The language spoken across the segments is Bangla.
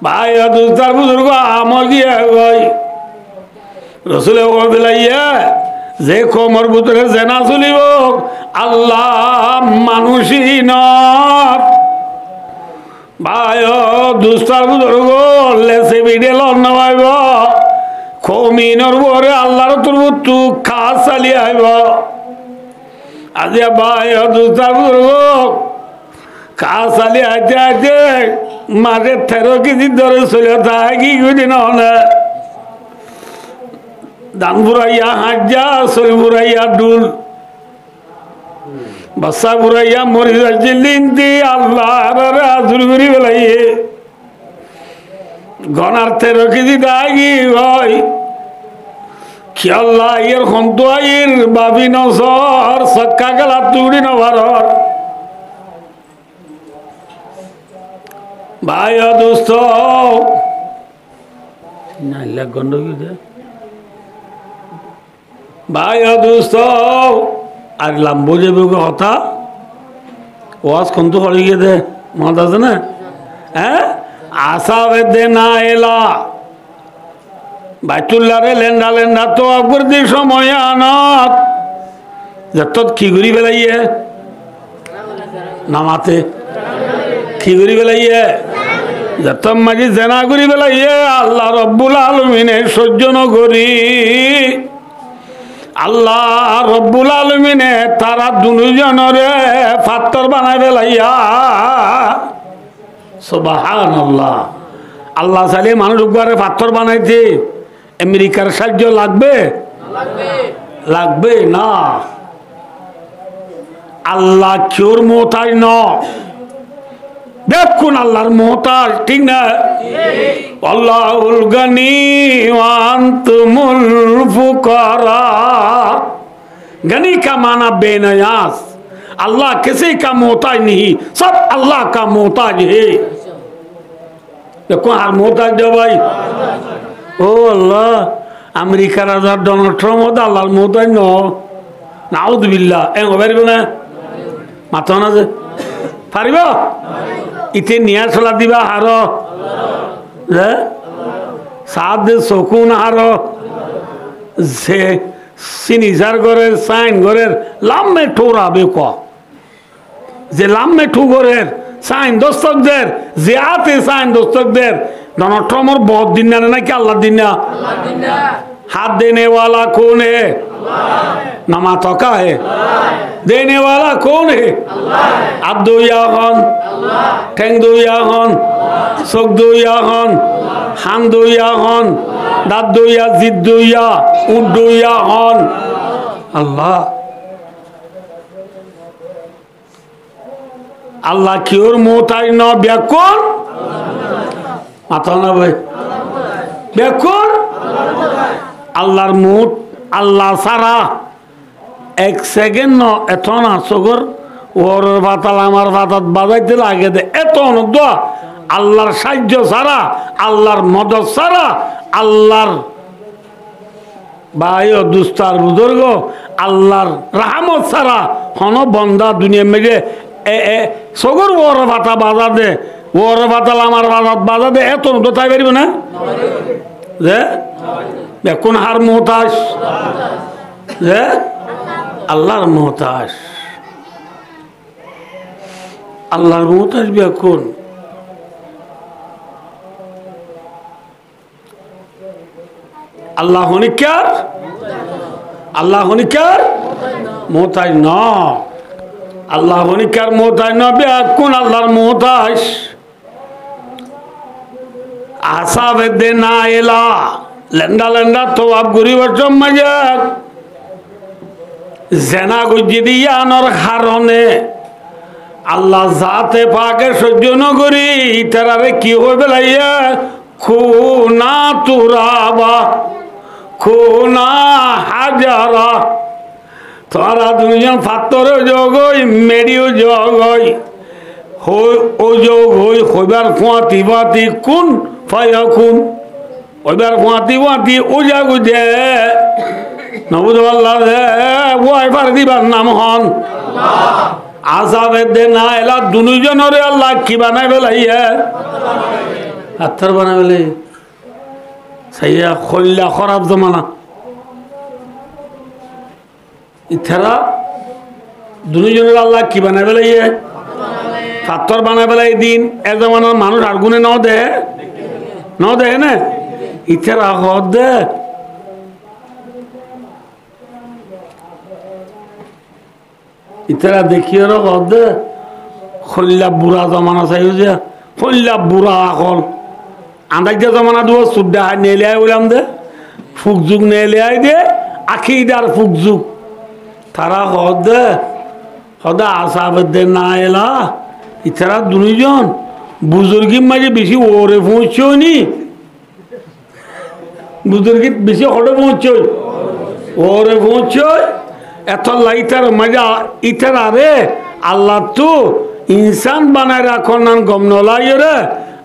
ভাই দুস্তার বুজুর্গ আমার গিয়ে ভাই রসুলে বেলাইয়া যে কোমর ভিতরে জেনা চলিব আল্লাহ মানুষই নয় ভাই দুস্তার বুজুর্গ লেসে বিডেল নবাইব কমিনর বরে আল্লাহর তোর তু খাস চালিয়ে আইব আজিয়া ভাই দুস্তার বুজুর্গ খাস চালিয়ে আইতে আইতে মাঝে 13 কেজি ধরে চলে থাকে কি করি নহলে দান বুড়াইয়া হাজা শরীর বুড়াইয়া ডুল বাচ্চা বুড়াইয়া মরি যাচ্ছে লিন্তি আল্লাহ আজুর করি বেলাইয়ে গনার 13 কেজি দাগি হয় কি আল্লাহ এর হন্তু আইর বাবি নসর সক্কা গেলা তুড়ি নভারর ভাই দোস্ত না গন্ড কি ভাই দোস্ত আর লাম্বো যে কথা ওয়াজ কিন্তু হয়ে গিয়ে দে মত আছে না হ্যাঁ আশা বেদে না এলা বাইতুল্লারে লেন্ডা লেন্ডা তো অগ্রদি সময় আনত যত কি ঘুরি বেলাইয়ে নামাতে কি ঘুরি বেলাইয়ে যত মাঝি জেনা ঘুরি বেলাইয়ে আল্লাহ রব্বুল আলমিনে সহ্য নগরী আল্লাহ রব্বুল আলমিনে তারা দুজনরে ফাত্তর বানাই বেলাইয়া সুবহানাল্লাহ আল্লাহ চাইলে মানুষ উপরে পাথর বানাইতে আমেরিকার সাহায্য লাগবে লাগবে না আল্লাহ কিওর মোহতাজ ন দেখুন আল্লাহর মোহতাজ ঠিক না আল্লাহুল গনি ওয়া আনতুমুল ফুকারা गनी का माना बेनियाज अल्लाह किसी का मोहताज नहीं सब अल्लाह का मोहताज है देखो हर मोहताज जो भाई ओ अल्लाह अमेरिका राजा डोनाल्ड ट्रम्प अल्लाह मोहताज नो नाउद बिल्लाह ए ओबेर बना माथो ना जे पारिबो इते निया चला दिबा हारो जे साद सुकून हारो जे সিনিজার ঘরের সাইন ঘরের লাম্মে ঠোরাবে ক যে লাম্মে ঠু ঘরের সাইন দস্তকদের যে আতে সাইন দস্তকদের ডোনাল্ড ট্রাম্পর বহুত দিন না নাকি আল্লাহ দিন না हाथ देने वाला कौन है नमा तोका है देने वाला कौन है अब दो या कौन ठेंग दो या कौन सुख दो या कौन हान दो या कौन दाद दो या जिद दो या उठ दो या कौन अल्लाह अल्लाह की ओर मोहताज न बेकुन माता ना भाई बेकुन আল্লাহর মুখ আল্লাহ সারা এক সেকেন্ড ন এত না সগর ওর বাতাল আমার বাতাত বাজাইতে লাগে দে এত অনুদ্ধ আল্লাহর সাহায্য ছাড়া আল্লাহর মদত ছাড়া আল্লাহর ভাই ও দুস্তার বুজুর্গ আল্লাহর রহমত ছাড়া হন বন্দা দুনিয়া মেরে সগর ওর বাতা বাজা দে ওর বাতাল আমার বাতাত বাজা দে এত অনুদ্ধ তাই পারিব না যে বেকুন হার মোহতাজ যে আল্লাহর মোহতাজ আল্লাহর মোহতাজ বেকুন আল্লাহ হনিকার আল্লাহ হনিকার মোহতাজ ন আল্লাহ হনিকার মোহতাজ ন বেকুন আল্লাহর মোহতাজ আশা বেদে না এলা লেন্ডা লেন্ডা তো আপ গরিবের মজা জেনা গজি দিয়া আনর কারণে আল্লাহ জাতে পাকে সহ্য নগরী ইতারারে কি হইবে লাইয়া খুনা তুরাবা খুনা হাজারা তোরা দুজন ফাত্তরে যোগ হই মেরিও যোগ হই ও যোগ হই হইবার ফুয়াতি বাতি কোন ফায়া কোন ওইবার ফুয়াতি ফুয়াতি ওজা গুজে নবুদ আল্লাহ ওই পার দিবার নাম হন আজাবের দে না এলা দুজনরে আল্লাহ কি বানাই বেলাইয়া পাথর বানাবেলে সাইয়া খল্লা খরাব জমানা ইথারা দুজনের আল্লাহ কি বানায় বেলাই পাথর বানায় বেলাই দিন এ জমানার মানুষ আর গুনে ন দেয় না ইথারা হদ দে ইতারা দেখিয়ে হদ দে খল্লা বুড়া জমানা চাই যে খল্লা বুড়া আকল আন্দাজা জমানা দেবো সুদ্দা নেলিয়াই বললাম দে ফুকযুগ নেলিয়াই দে আখিদার ফুকযুগ তারা হদে হদা আসাবের না এলা ইতারা দুজন বুজুর্গির মাঝে বেশি ওরে পৌঁছই নি বুজুর্গির বেশি হটে পৌঁছই ওরে পৌঁছই এত লাইতার মজা ইতার আরে আল্লাহ তো ইনসান বানায় রাখন নান গম নলাই রে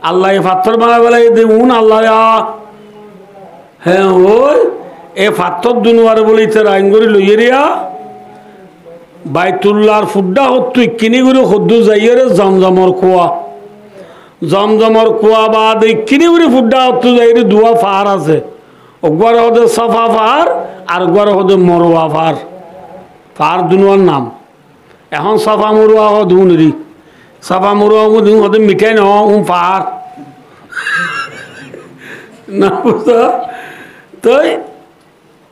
আল্লাহ পাথর বানায় বেলা উন আল্লাহ হ্যাঁ ওই এ পাথর দুনুয়ারে বলে ইতার আইন করে লইয়ে রিয়া বাইতুল্লাহর ফুড্ডা হতো কিনি করে সদ্দু যাইয়ে রে জমজমর কুয়া বাদ কিনি করে ফুড্ডা হতো যাই রে দুয়া ফার আছে ওগুয়ার হদে সফা ফার আর ওগুয়ার হদে মরোয়া ফার ফার দুনুয়ার নাম এখন সফা মরুয়া দুনরি সফা মরুয়া হদে মিঠাই ন ফার না বুঝতো তই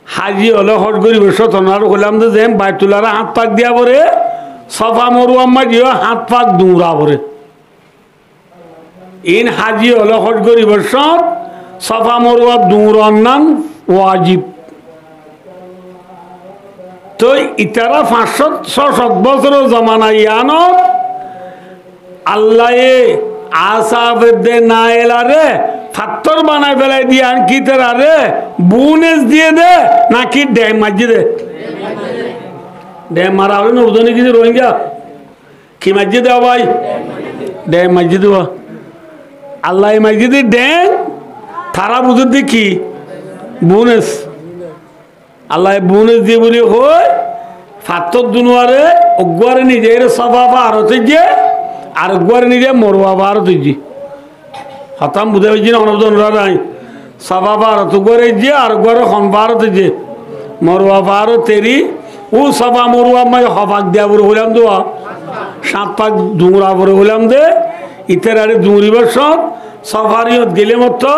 হাজি হলে হট করি সতনার হলাম যে যেন বাইতুলারা হাত পাক দিয়া পরে সফা মরুয়া মাঝিও হাত পাক দৌড়া পরে ইন হাজি হলে হট করি সফা মরুয়া দৌড়ার নাম ওয়াজিব তো ইতারা 500-600 বছর জমানা ইয়ানত আল্লাহ আসাবেদে না এলারে পাথর বানায় ফেলাই দিয়ে আর কি তারা রে বুনেস দিয়ে দে নাকি ড্যাম মাঝি দে ড্যাম মারা হলে না উদনে কিছু রোহিঙ্গা কি মাঝি দেওয়া ভাই ড্যাম মাঝি দেওয়া আল্লাহ মাঝি দিয়ে ড্যাম তারা বুঝে দেখি বুনেস আল্লাহ বুনেস দিয়ে বলি হয় পাথর দুনুয়ারে অগুয়ারে নিজের সফা ভারতে যে আর অগুয়ারে নিজে মরুয়া ভারতে যে হতাম বুঝে পেয়েছি না অনবদনরা নাই সফা ভারত গড়ে যে আর গড়ে হন ভারত যে মরুয়া ভারত তেরি ও সফা মরুয়া মাই হফাক দেওয়া বলে হইলাম দেওয়া 7 পাক ডুংরা বলে হইলাম দে ইতের আরে ডুংরিবার সব সফার ইয়ত গেলে মতো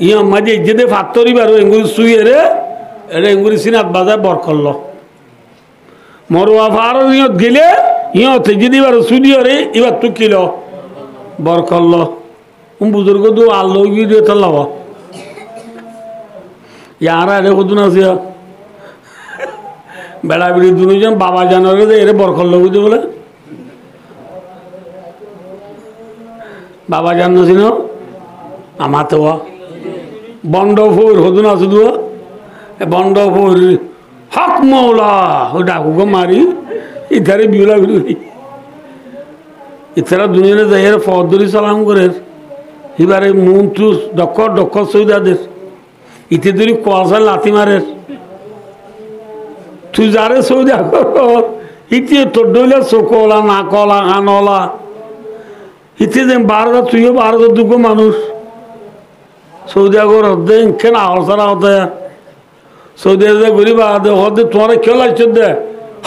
ইয় মাঝে ইজ্জতে ফাত্তরিবার এঙ্গুরি শুয়ে রে এটা এঙ্গুরি সিনাত বাজায় বর করল মরুয়া ভারত ইয়ত গেলে ইয়ত যদি এবার সুদিও রে এবার তো কিল বর করল বুজুর্গ তো আল্লাহ গিয়ে তাল্লাহ ইয়ারা রে কত না বেড়া বেড়ি দুজন বাবা জানারে যে এরে বরকল বুঝতে বলে বাবা জানছি না আমার তো বন্ডফুর হতুন আছে দু বন্ডফুর হক মৌলা ও ডাকুকে মারি ইথারে বিউলা বিড়ি ইথারা দুনিয়া যাই ফদরি সালাম করে এবারে মন তু ডক্কর সৌদাদের ইতে তুই কুয়াশা লাথি মারে তুই যারে সৌদা ইতি তোর ডইলে চোখলা নাকলা কানলা ইতি যে 12 তুইও 12 দুঃখ মানুষ সৌদি আগর হদে কেন আহসারা হতে সৌদি আরবে গরিব আদে হদে তোমার কেউ লাগছে দে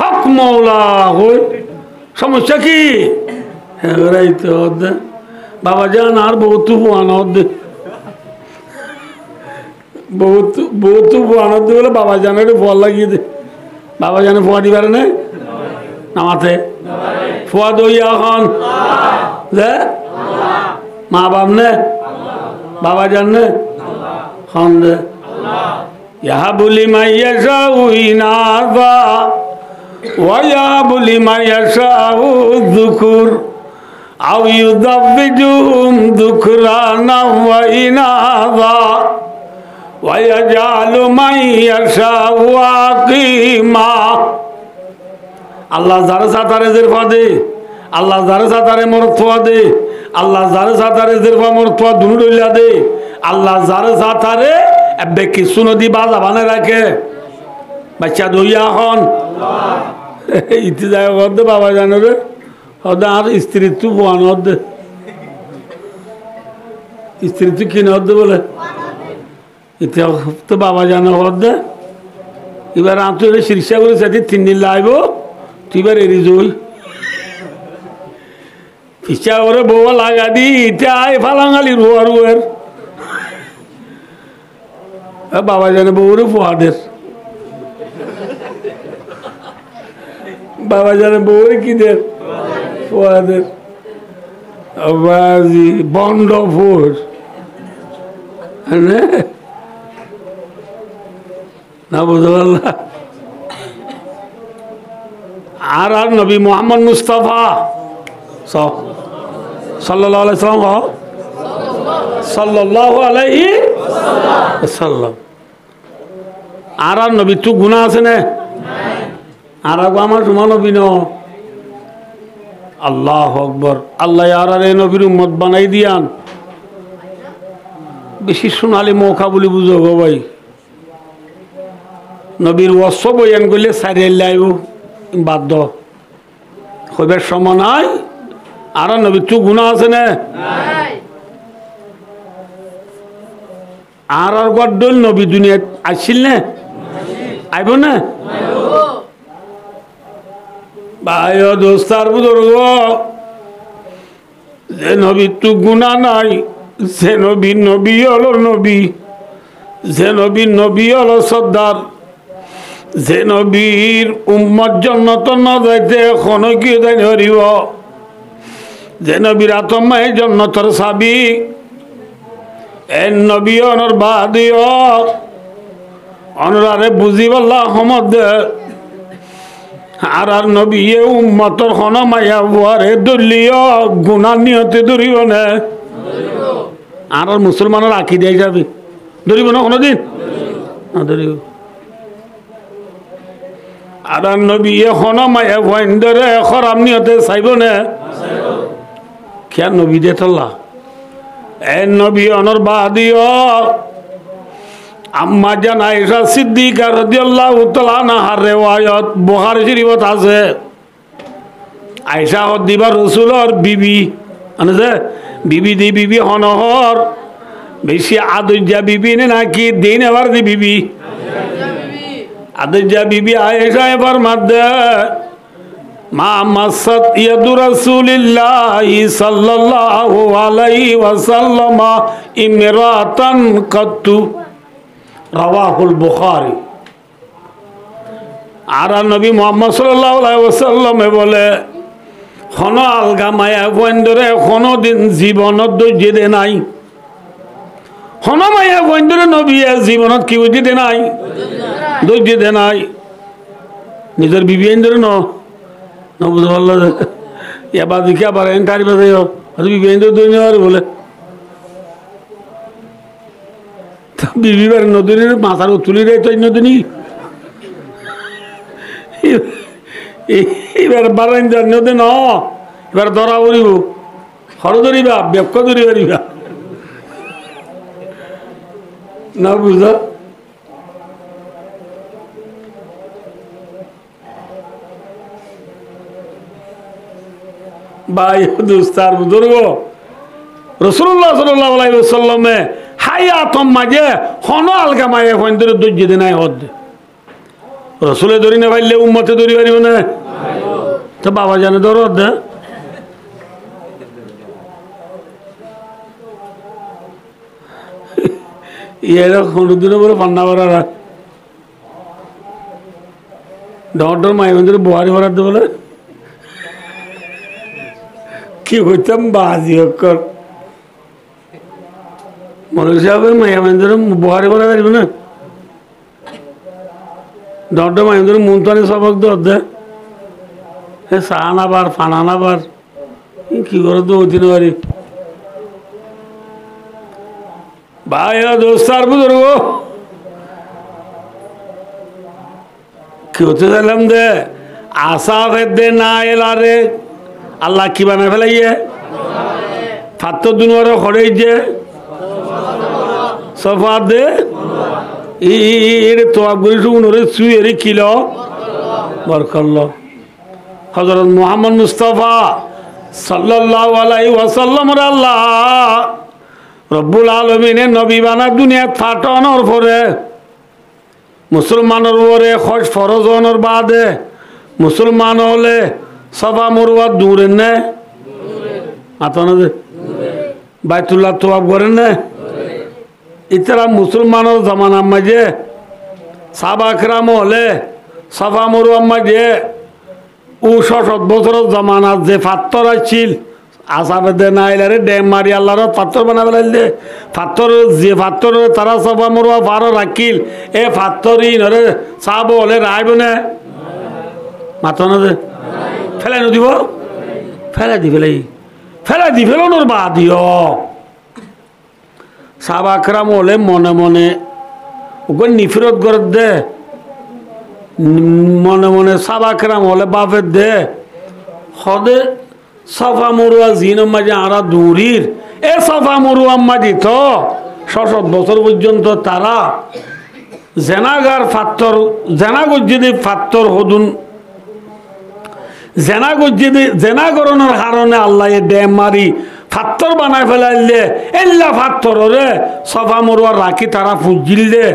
হক মৌলা হই সমস্যা কি হ্যাঁ তো হদে বাবা যান আর বহুত পুয়ানো হদে বহুত পুয়ানো দে বলে বাবা জানের ফল লাগিয়ে দে বাবা জানে ফোয়া দিবার না নামাতে ফোয়া দইয়া এখন মা বাপ নে বাবা জান নে খন দে ইহা বলি মাইয়া সাউইনাবা ওয়া বলি মাইয়া সাউ যুকুর আও ইউদাবিজুম যুকরানা ওয়া ইনাবা ওয়ায়াজালু মাইয়াশাউ আকিমা আল্লাহ যারে সাতারে জিরফা দে আল্লাহ যারে সাতারে মরতওয়া দে আল্লাহ যারে সাতারে জিরফা মরতওয়া দুনুডইলা দে আল্লাহ যারে সাতারে এবে কিছু নদী বাজা বানে রাখে বাচ্চা দইয়া হন ইতি যায় দে বাবা জানে রে হদে আর স্ত্রী তু বোয়ান দে স্ত্রী তো কিনে হতে বলে ইতিহাস তো বাবা জানা হতে এবার আঁতরে শীর্ষা করে সাথে 3 দিন লাইব তুই এবার এড়ি জই পিছা করে বউ লাগা দি ইটা আয় ফালাঙ্গালি রুয়া রুয়ের বাবা জানে বউরে ফুয়াদের বাবা জানে বউরে কি দের ফুয়াদের বাজি বন্ড ফুর না বুঝতে পারলা আর নবী মোহাম্মদ মুস্তাফা সাল্লাল্লাহু আলাইহি সাল্লাম সাল্লাল্লাহু আলাইহি ওয়াসাল্লাম আর নবী তো গুনাহ আছে না আর আমার তোমার নবী ন আল্লাহু আকবার আল্লাহ আর এই নবীর উম্মত বানাই দিয়ান বেশি সোনালি মৌকা বলি বুঝো গো ভাই নবীর ওয়াস বয়ান করলে সারিয়ে লাইব বাধ্য হইবার সময় নাই আর নবীর তো গুনাহ আছে না আর গড্ডল নবী দুনিয়াত আসছিল না আইব না ভাই দোস্তার বুজুর্গ যে নবীর তো গুনাহ নাই যে নবীর নবী হলো নবী যে নবীর নবী হলো সর্দার যে নবীর উম্মত জান্নাত না যাইতে এখনো কি জানি হরিব যে নবীর আত্মায় জান্নাতের চাবি এর নবী অনর বাদিও অনরারে বুঝি বল্লা হমদ আর আর নবী এ উম্মতর হন মায়া বুয়ারে দলীয় গুনাহ নিয়তে ধরিব না আর মুসলমানের আঁকি দিয়ে যাবে ধরিব না কোনোদিন না ধরিব আর নবী এখন মায়া ভয়ন্দরে খরাম নিয়তে চাইব না খেয়ার নবী দে তল্লা এ নবী অনর বাদিও আম্মা জান আয়েশা সিদ্দিকা রাদিয়াল্লাহু তাআলা আনহার রিওয়ায়াত বুখারী শরীফত আছে আয়েশা দিবা রাসূলের বিবি আনছে বিবি দি বিবি হনহর বেশি আদুজা বিবি নাকি দিন এবার দি বিবি আদুজা বিবি আয়েশা এবার মাদে মা মাসাত ইয়াদু রাসূলিল্লাহি সাল্লাল্লাহু আলাইহি ওয়াসাল্লাম ইমরাতান কাত্তু রাওয়াহুল বুখারী আর নবী মুহাম্মদ সাল্লাল্লাহু আলাইহি ওয়াসাল্লাম বলে হন আলগা মায়া বন্ধরে কোনো দিন জীবনত ধৈর্য দে নাই হন মায়া বন্ধরে নবী জীবনত কি বুঝি দে নাই ধৈর্য দে নাই নিজের বিবি ধরে ন বুঝতে পারল এবার দেখি আবার এন্টারি বাজে বিবি ধরে বলে বিবিবার নদীর মাথার তুলি রে তো নদী এবার বারাইন্দার নদী ন এবার ধরা পড়িব হর ধরিবা বেক্ষ ধরি পারিবা না বুঝ ভাই দোস্তার বুজুর্গ রাসূলুল্লাহ সাল্লাল্লাহু আলাইহি ওয়াসাল্লামে হায়াতম মাঝে হন আলগা মায়ে ফোনদের ধৈর্য দে নাই হদ রসুলে ধরি না পাইলে উম্মতে ধরি পারিব না তো বাবা জানে ধর দে এরা কোনদিনও বলে পান্না ভরা ডর মায়ে ফোনদের বুহারি ভরাতে বলে কি হইতাম বাজি অক্ষর মৌলভী সাহেবের মায়া মাইন্দ্র বুহারি বলা যাবে না দরটা মাইন্দ্র মুলতানি সবক দর দে সাহানাবার ফানানাবার কি করে তো হইতে পারি ভাই দোস্তার বুজুর্গ কি হতে চাইলাম দে আশা দে না এলারে আল্লাহ কি বানায় ফেলাইয়ে ফাত্তর দুনিয়ারে খড়েই যে সফা দে তো আপনি শুনুরে সুয়েরি কিল বরকল্ল হযরত মুহাম্মদ মুস্তাফা সাল্লাল্লাহু আলাইহি ওয়াসাল্লাম আল্লাহ রব্বুল আলমিনে নবী বানা দুনিয়াত ফাটানোর পরে মুসলমানের উপরে খোঁজ ফরজনের বাদে মুসলমান হলে সফা মরুয়া দূরের নে আতনা যে বাইতুল্লাহ তোয়াব করেন না ইতারা মুসলমানের জামানার মাঝে সাহাবাকরাম হলে সফা মরুয়ার মাঝে 60 বছরের জামানার যে পাথর আছিল আসাবে নাইলারে ড্যাম মারি আল্লাহর পাথর বানাবে লাগলে পাথর যে পাথর তারা সফা মরুয়া পারো রাখিল এ পাথরই নরে চাব হলে রাইব না মাথা না যে ফেলাই নদিব ফেলাই দি ফেলানোর বা দিও সাহাবাকরাম হলে মনে মনে ওকে নিফিরত করে দে মনে মনে সাহাবাকরাম হলে বাপের দে হদে সফা মরুয়া জিন মাঝে আরা দূরির এ সফা মরুয়া মাঝি তো 60 বছর পর্যন্ত তারা জেনাগার ফাত্তর জেনাগর যদি ফাত্তর হদুন জেনাগরণের কারণে আল্লাহ ড্যাম মারি ফাত্তর বানায় ফেলাইলে এল্লা ফাত্তরে সফা মরুয়া রাখি তারা ফুজিলে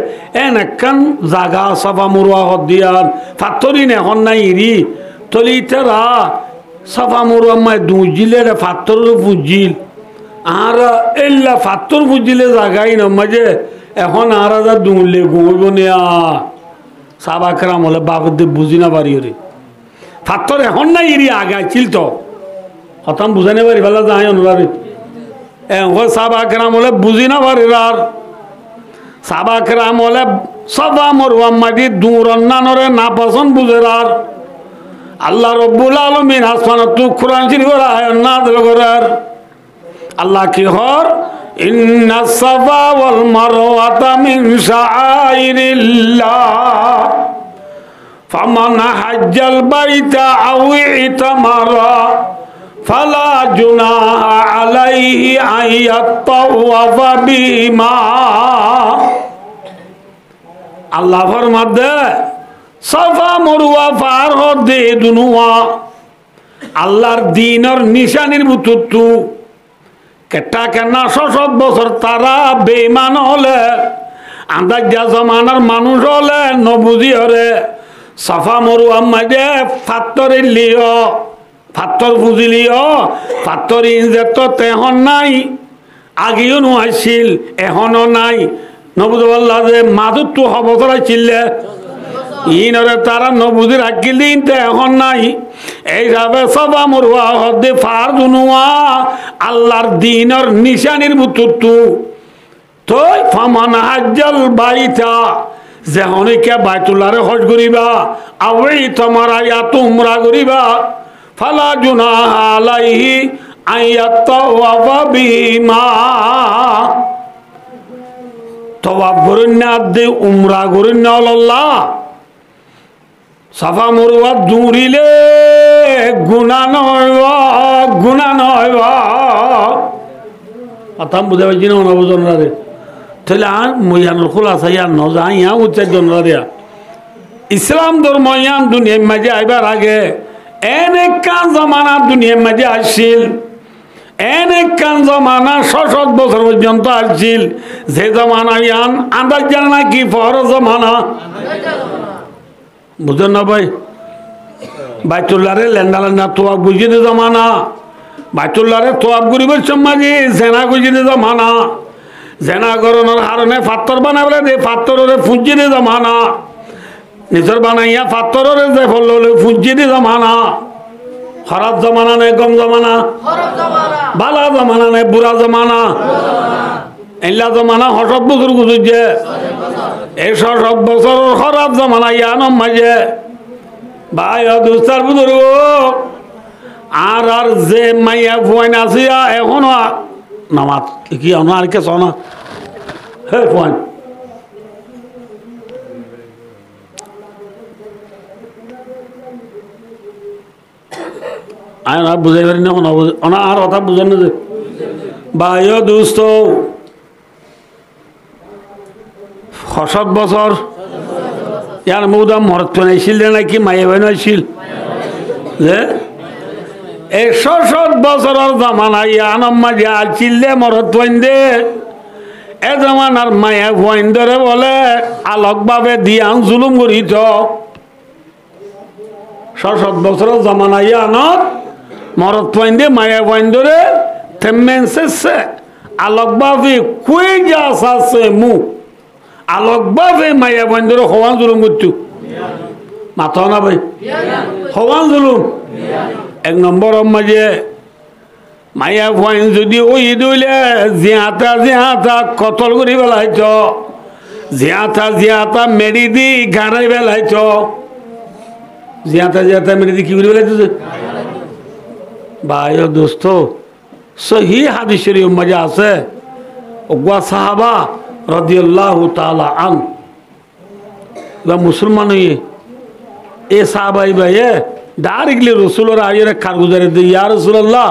এন একখান জাগা সফা মরুয়া হদিয়ান ফাত্তরি নেখন নাই ইরি তলি তারা সফা মরুয়া মায় দুজিলে ফাত্তর ফুজিল আর এল্লা ফাত্তর ফুজিলে জাগাই না মাঝে এখন আর দুলে ঘুমব নিয়া সাহাবাকরাম হলে বাপদের বুঝি না পারি রে ফাত্তর এখন নাই ইরি আগাইছিল তো হতাম বুঝাইতে পারি ভালো যাই অনুরারে সাহাবাকরাম হলে বুঝি না পারি আর সাহাবাকরাম হলে সফা মরুয়া মাটি দূর অন্যানরে না পছন্দ বুঝে আর আল্লাহ রব্বুল আলামিন আসমানত কুরআন শরীফের আয়াত নাযিল করার আল্লাহ কি হর ইন্নাস সাফা ওয়াল মারওয়াতা মিন শাআইরিল্লাহ ফামান হাজ্জাল বাইতা আও ইতামারা ফালা জুনাহা আলাইহি আইয়াতাওয়াফা বিমা আল্লাহ ফরমাদে সফা মরুয়া পার হদে দুনুয়া আল্লাহর দ্বীনের নিশানির বুতুতু কেটা কেনা 60 বছর তারা বেঈমান হলে আন্দাজা জমানার মানুষ হলে নবুজি হরে সফা মরুয়া মাঝে ফাত্তর লিও ফাত্তর বুঝিলিও ফাত্তর ইনজে তো তেহন নাই আগেও নোয়াইছিল এখনো নাই নবুজ বললা যে মাদুর তো হবছর ছিলে ইনরে তারা নবুজি রাখিল দিন তো এখন নাই এইভাবে সফা মরুয়া হদে ফার দুনুয়া আল্লাহর দ্বীনের নিশানির বুতুতু তো ফামান হাজ্জাল বাইতা যেহনিকে বাইতুল্লাহরে হজ করিবা আওই তোমার আয়াত উমরা করিবা ফালা জুনাহা আলাইহি আইয়াতাওয়াফা বিমা তওয়াব করেন না দে উমরা করেন না আল্লাহ সফা মরুয়া দূরিলে গুনাহ নয় আতাম বুঝে পাইছি না ওনা বুঝন রে তাহলে আর ময়ানুল খুলাসা ইয়া ন যাই ইয়া উচ্চার জন্য রিয়া ইসলাম ধর্ম ইয়ান দুনিয়ার মাঝে আইবার আগে অনেক কান জমানা দুনিয়ার মাঝে আসছিল অনেক কান জমানা 60 বছর পর্যন্ত আসছিল যে জমানা ইয়ান আন্দাজ জানা না কি ফরজ জমানা বুঝেন না ভাই বাইতুল্লাহরে লেন্ডা তোয়াব বুঝিয়ে জমানা বাইতুল্লাহরে তোয়াব করিবার সময় জেনা বুঝিয়ে জমানা জেনা গরনের কারণে পাথর বানাবলে দে পাথরের ফুজিয়ে জমানা নিজের বানাইয়া পাথরের যে ফল ফুজিয়ে জমানা খারাপ জমানা নেই কম জমানা ভালো জমানা নেই বুড়া জমানা এলা জমানা 60 বছর গুজুছে এই 60 বছর খারাপ জমানা ইয়ানোর মাঝে ভাই দুস্তার বুজুর্গ আর যে মাইয়া ফুয়াইন আসিয়া এখনো নামাজ কি আর কে শোনা হে ফুয়াইন আয় না বুঝাই পারি না ওনা আর কথা বুঝেন না যে ভাই দুস্ত 60 বছর ইয়ার মৌদা মরত নাইছিল নাকি মাইয়া ভাই নাইছিল যে 100 বছরের জামানায় আনম্মাজি আচিল্লে মরত দে এ জামানার মায়া ভয়ন্দরে বলে আলোকভাবে দিয়ান জুলুম করিত 100 বছরের জামানায় আনত মরত দে মায়া ভয়ন্দরে থেমেন্সে আলোকভাবে কুই যা আছে মু আলোকভাবে মায়া ভয়ন্দরে হওয়ান জুলুম করত মাথা না ভাই হওয়ান জুলুম 1 নম্বর মাঝে মায়া ভয়ন যদি ওই দইলে জিয়াতা কতল করি বেলাইছ জিয়াতা মেরি দি গাড়াই বেলাইছ জিয়াতা মেরি দি কি করে বেলাইছ ভাই দোস্ত সহি হাদিস শরীফ মজা আছে ওয়া সাহাবা রাদিয়াল্লাহু তাআলা আন মুসলমান হইয়ে এ সাহাবাই ভাই ডাইরেক্টলি রসুলের আয়ের কারগুজারে দিয়ে ইয়া রাসূলুল্লাহ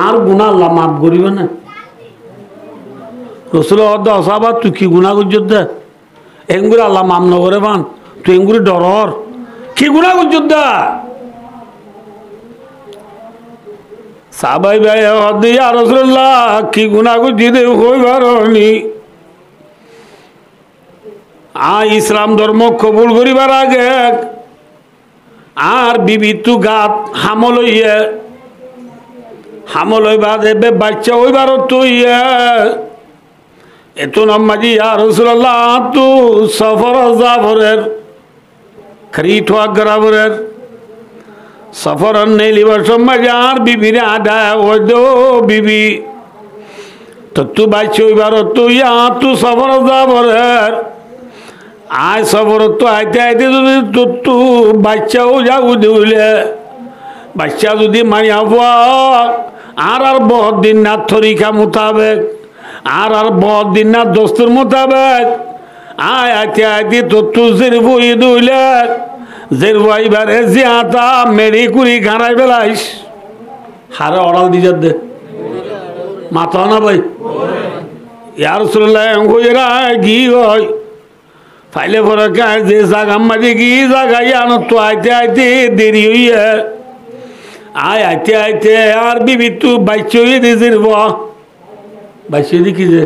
আর গুনাহ আল্লাহ মাফ করিবে না রসুল সাহাবা তুই কি গুনাহ করছিস দে এঙ্গুরি আল্লাহ মাফ না করে বান তুই এঙ্গুরি ডরর কি গুনাহ করছিস দে সাহাবাই ভাই ইয়া রাসূলুল্লাহ কি গুনাহ করছিস দে হইবারনি ইসলাম ধর্ম কবুল করিবার আগে আর বিবি তু গাত হামল হইবা দেবে বাচ্চা হইবার তুই এত নম্মাজি ইয়া রাসূলুল্লাহ তু সফর জাফরের খরিদ গরাবরের সফর নেলিবার সময় আর বিবিরে আডা ওই দো বিবি তো তু বাচ্চা হইবার তুই তু সফর জাফরের আয় সফর তো আইতে আইতে যদি তু বাচ্চাও যাও দিলে বাচ্চা যদি মাইয়া আর বহুত দিন না তরিকা মোতাবেক আর বহুত দিন না দোস্তের মোতাবেক আয় আইতে আইতে তু জের বই দিলে জের বইবারে জিয়াতা মেরি কুড়ি গাড়াই বেলাইস হারে অড়াল দিয়ে দে মাথা না ভাই ইয়া রাসূলুল্লাহ কইরা কি হয় ফাইলে পরে কাজ যে জাগা মাঝে কি জাগাই আনো তো আইতে আইতে দেরি হইয়া আইতে আইতে আর বিবি তু বাইচে হইয়ে দিয়ে জেরব বাইচে দিয়ে কি যে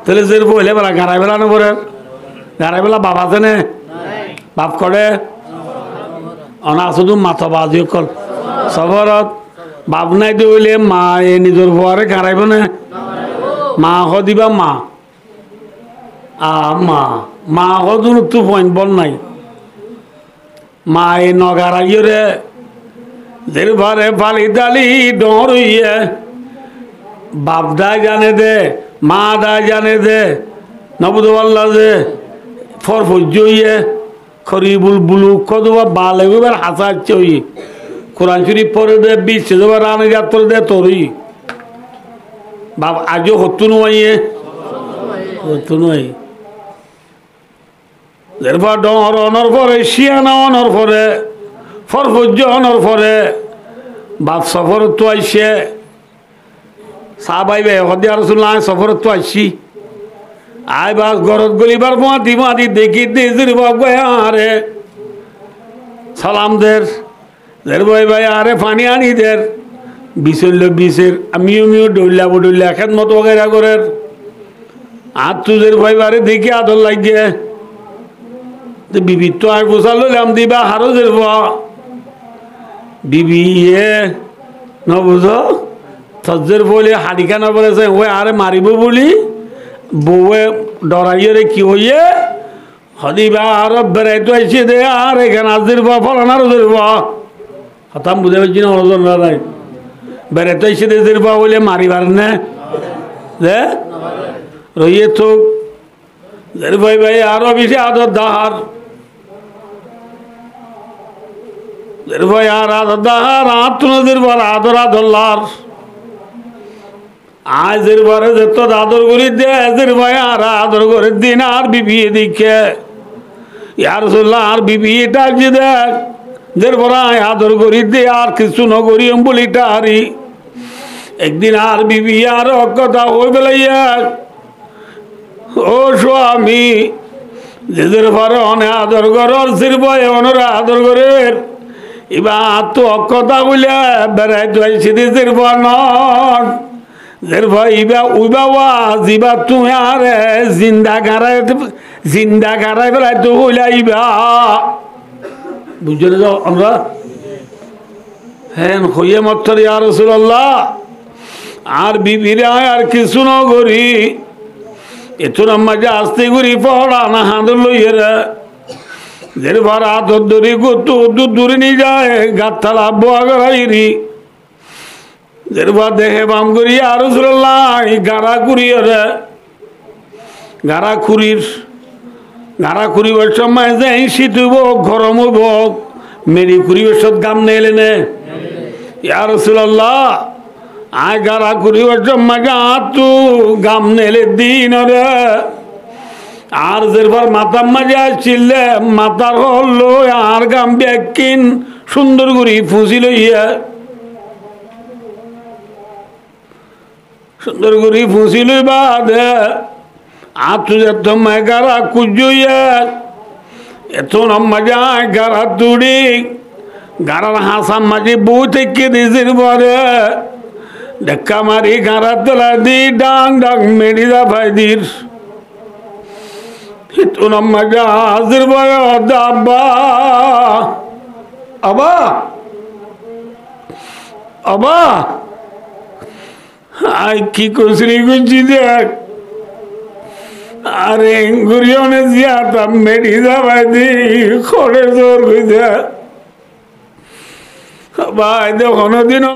তাহলে জেরব হইলে বেলা গাড়াই বেলা না পরে গাড়াই বেলা বাপ আছে নে বাপ করে অনা শুধু মাথা বাজি কল সফরত বাপ নাই দিয়ে হইলে মা এ নিজের ভুয়ারে গাড়াইব না মা হ দিবা মা মা হদুন তু পয়েন্ট বল নাই মা এ নগারাইরে দের ভারে ফালি দালি ডর হইয়ে বাপ দায় জানে দে মা দায় জানে দে নবদুল্লাহ দে ফরফুজ হইয়ে খরিবুল বুলু কদবা বালে এবার হাসা হচ্ছে হই কোরআন শরীফ পরে দে বিশ্বে দেবার রানে যাত পরে দে তোরই বাপ আজও হতো নয় হতো নয় এরপর ডর অনর পরে শিয়ানা অনর পরে ফরফুজ অনর পরে বাপ সফর তো আইসে সাহাবাই ভাই হদিয়া রাসূলুল্লাহ সফর তো আইসি আই বাস গরত গলিবার মাটি দেখি দিজির বাবা আরে সালাম দের ভাই আরে পানি আনি দের বিষের আমিও ডইলা খেত মতো গেরা করের আর তুদের ভাই বারে দেখি আদর লাগে বিবি তো আর গোসা লইলাম দিবা হারো দেব বিবি নবুঝ তজ্জের বলে হাড়িখানা বলেছে ওই আরে মারিব বলি বউয়ে ডরাইয়ে কি হইয়ে হদিবা আর বেড়াইতে আইসে দে আর এখানে আজ দেব ফলান আরো দেব হতাম বুঝে পারছি না অনজন নাই বেড়াইতে আইসে দে দেব বলে মারিবার না দে রইয়ে তো ভাই আরো বেশি আদর দাহার ভাই আর আদর দাহার আত্মনদের বল আদর আদরলার আজের বারে যত আদর করি দে আজের ভাই আর আদর করে দিন আর বিবি এদিকে ইয়ার রাসূলুল্লাহ আর বিবি এটা যে দেখ দের বড়াই আদর করি দে আর কিছু ন করি বলিটা হারি একদিন আর বিবি আর কথা হয়ে বেলাইয়া ও স্বামী যেদের পারে অনে আদর কর সির বয় অনরা আদর করে এবার তো কথা বলে বেড়াই তো সিরিজের বনন যেরপর ইবা উইবা জিবা তুই আর জিন্দা গাড়াই বেড়াই তো হইলা ইবা বুঝলে যাও আমরা হ্যাঁ হইয়ে মত্তর ইয়া রাসূলুল্লাহ আর বিবিরা আর কিছু ন করি এত মাঝে আসতে করি পড়া না হাঁদ লইয়েরা যের ভরা দরি গুতু দূরে নিয়ে যায় গাতলা বোয়া গড়াইরি যের ভর দেখে বাম করি আর রাসূলুল্লাহ গাড়া কুড়িয়ে গাড়া খুরিবার সময় যাই শীত হইব গরম হইব মেরি খুরিবের গাম নেলে নে ইয়া রাসূলুল্লাহ আয় গাড়া খুরিবার সময় গাতু গাম নেলে দিন রে আর যেরপর মাথার মাঝে আসছিলে মাথার হলো আর গাম ব্যাকিন সুন্দর করি ফুসি লইয়া সুন্দর করি ফুসি লইবা দে আতু যেত গাড়া কুজুইয়া এত মজা গাড়া তুড়ি গাড়ার হাসার মাঝে বউ থেকে দিয়েছিল পরে ধাক্কা মারি গাড়া তোলা দি ডাং ডাং মেরি দা ভাই দির itu nama jazir baya dabba aba ay ki kusri gunji dek are gurione ziyata meri da badi khore zor gude ba de hono din